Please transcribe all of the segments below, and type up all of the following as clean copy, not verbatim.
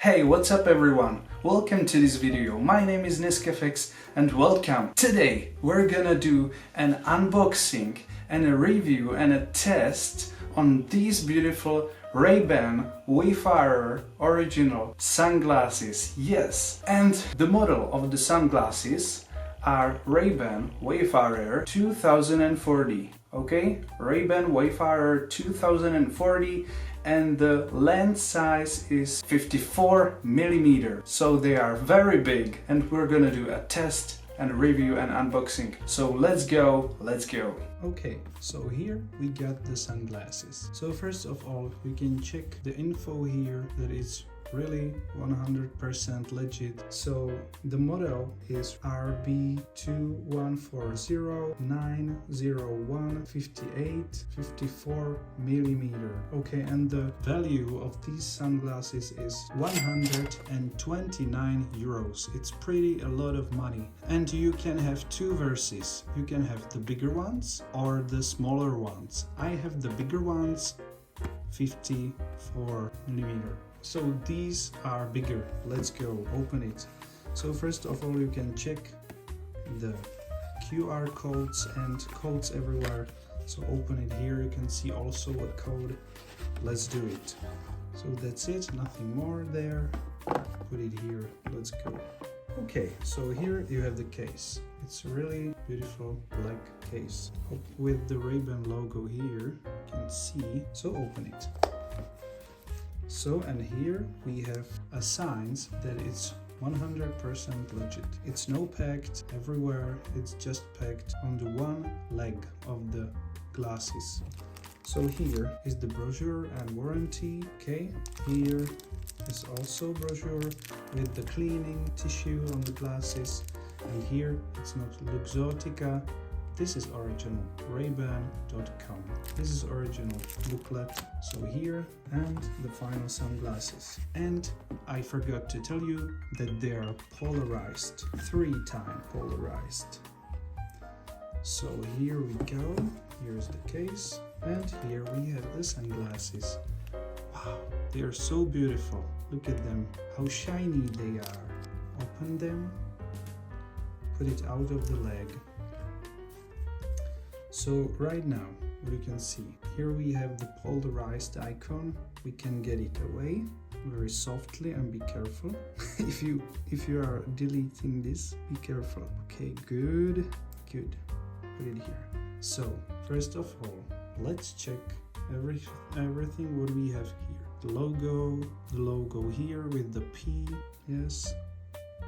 Hey, what's up everyone? Welcome to this video. My name is Niskafix and welcome. Today we're gonna do an unboxing and a review and a test on these beautiful Ray-Ban Wayfarer original sunglasses. Yes, and the model of the sunglasses are Ray-Ban Wayfarer 2040. Okay, Ray-Ban Wayfarer 2040, and the lens size is 54mm. So they are very big, and we're gonna do a test and review and unboxing. So let's go. Okay, so here we got the sunglasses. So first of all, we can check the info here that is really 100% legit. So the model is RB2140 54mm. Okay, and the value of these sunglasses is 129 euros. It's pretty a lot of money. And you can have two versions. You can have the bigger ones or the smaller ones. I have the bigger ones, 54mm. So these are bigger. Let's go open it. So first of all, you can check the QR codes and codes everywhere. So open it here. You can see also a code. Let's do it. So that's it. Nothing more there. Put it here. Let's go. Okay, so here you have the case. It's a really beautiful black case with the Ray-Ban logo here. You can see. So open it. So, and here we have a signs that it's 100% legit. It's no packed everywhere, it's just packed on the one leg of the glasses. So here is the brochure and warranty. Okay, here is also brochure with the cleaning tissue on the glasses. And here it's not Luxottica. This is original, rayban.com. This is original booklet. So here, and the final sunglasses. And I forgot to tell you that they are polarized, 3-time polarized. So here we go, here's the case, and here we have the sunglasses. Wow, they are so beautiful. Look at them, how shiny they are. Open them, put it out of the leg. So right now, what you can see, here we have the polarized icon. We can get it away very softly and be careful. if you are deleting this, be careful. Okay, good. Put it here. So first of all, let's check everything what we have here. The logo here with the P. Yes,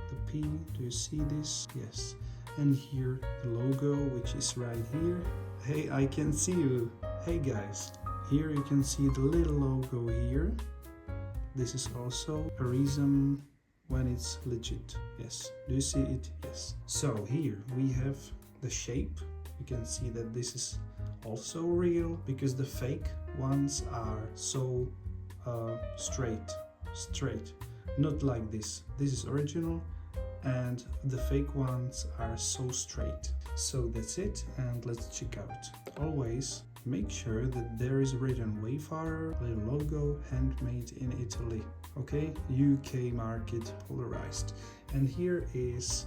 the P. Do you see this? Yes. And here the logo, which is right here. Hey, I can see you. Hey guys, here you can see the little logo here. This is also a reason when it's legit. Yes, do you see it? Yes. So here we have the shape. You can see that this is also real because the fake ones are so straight, not like this. This is original, and the fake ones are so straight. So that's it, and let's check out. Always make sure that there is written Wayfarer, little logo, handmade in Italy. Okay, UK market, polarized. And here is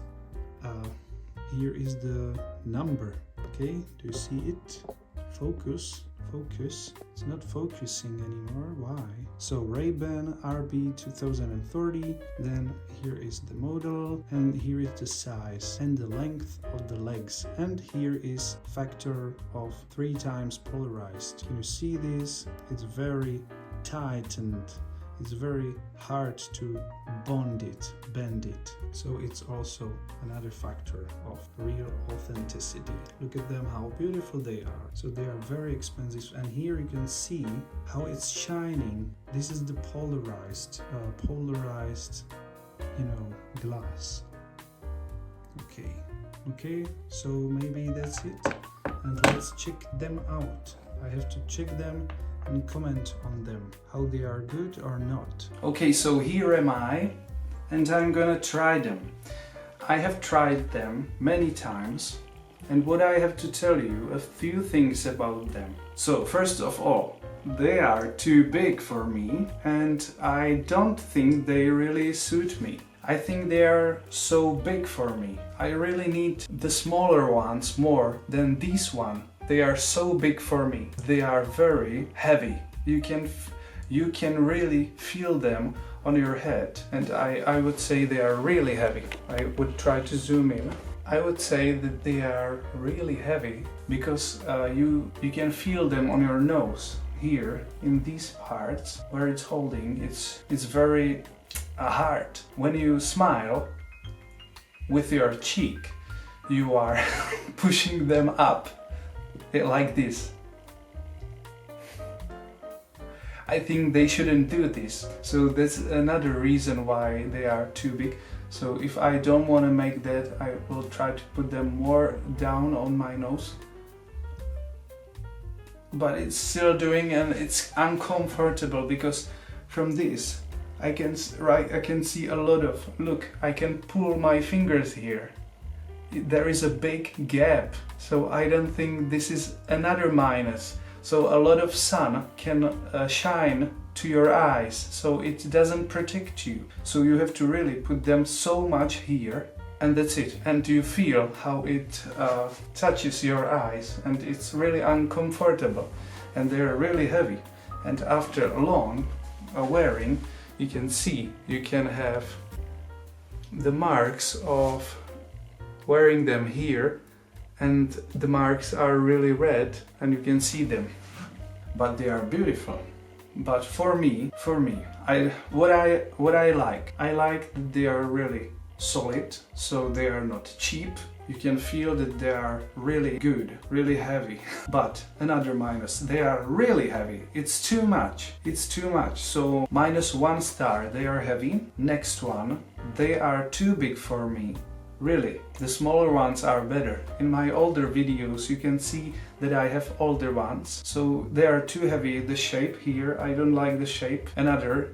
the number. Okay, do you see it? Focus. It's not focusing anymore. Why? So Ray-Ban RB2140, then here is the model, and here is the size and the length of the legs, and here is factor of 3 times polarized. Can you see this? It's very tightened. It's very hard to bend it. So it's also another factor of real authenticity. Look at them, how beautiful they are. So they are very expensive, and here you can see how it's shining. This is the polarized, glass. Okay, so maybe that's it, and let's check them out. I have to check them and comment on them, how they are good or not. Okay, so here am I, and I'm gonna try them. I have tried them many times, and what I have to tell you a few things about them. So first of all, they are too big for me, and I don't think they really suit me. I think they are so big for me. I really need the smaller ones more than this one. They are so big for me. They are very heavy. You can really feel them on your head, and I would say they are really heavy. I would try to zoom in. I would say that they are really heavy because you can feel them on your nose. Here in these parts where it's holding, it's very hard. When you smile with your cheek, you are pushing them up like this. I think they shouldn't do this. So that's another reason why they are too big. So if I don't want to make that, I will try to put them more down on my nose. But it's still doing, and it's uncomfortable because from this I can see a lot of, look, I can pull my fingers here. There is a big gap, so I don't think this is another minus. So a lot of sun can shine to your eyes, so it doesn't protect you. So you have to really put them so much here, and that's it. And you feel how it touches your eyes, and it's really uncomfortable, and they're really heavy. And after long wearing, you can see, you can have the marks of wearing them here, and the marks are really red, and you can see them. But they are beautiful. But for me, what I like that they are really solid, so they are not cheap. You can feel that they are really good, really heavy. But another minus, they are really heavy. It's too much. So -1 star, they are heavy. Next one, they are too big for me. Really, the smaller ones are better. In my older videos you can see that I have older ones, so they are too heavy. The shape here, I don't like the shape. Another,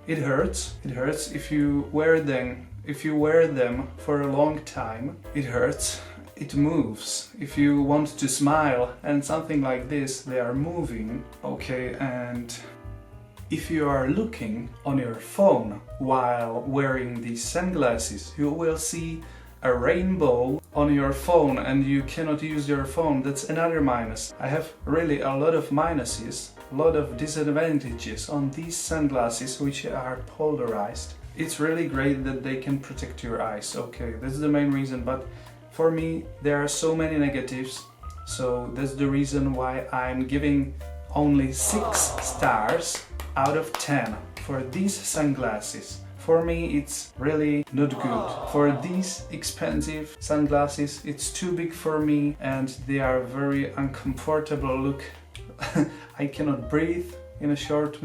it hurts. It hurts if you wear them. If you wear them for a long time, it hurts. It moves. If you want to smile and something like this, they are moving. Okay, and if you are looking on your phone while wearing these sunglasses, you will see a rainbow on your phone and you cannot use your phone. That's another minus. I have really a lot of minuses, a lot of disadvantages on these sunglasses which are polarized. It's really great that they can protect your eyes. Okay, that's the main reason, but for me there are so many negatives, so that's the reason why I'm giving only 6 stars out of 10 for these sunglasses. For me it's really not good. For these expensive sunglasses it's too big for me and they are very uncomfortable. Look, I cannot breathe in a short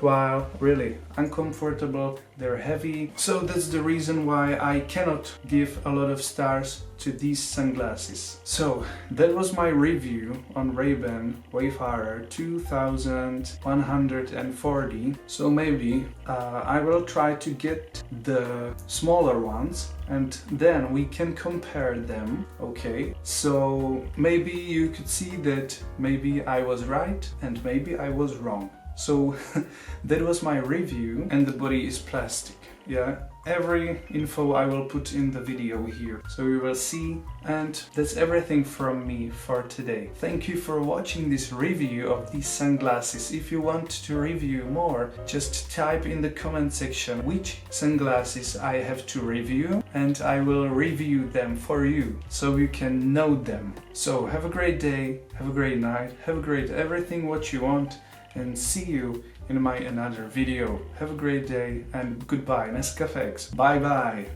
while, really uncomfortable, they're heavy. So that's the reason why I cannot give a lot of stars to these sunglasses. So that was my review on Ray-Ban Wayfarer 2140. So maybe I will try to get the smaller ones and then we can compare them. Okay, so maybe you could see that maybe I was right and maybe I was wrong. So that was my review, and the body is plastic. Yeah, every info I will put in the video here, so you will see. And that's everything from me for today. Thank you for watching this review of these sunglasses. If you want to review more, just type in the comment section which sunglasses I have to review and I will review them for you so you can know them. So have a great day, have a great night, have a great everything what you want, and see you in my another video. Have a great day and goodbye. Nescafés. Bye bye.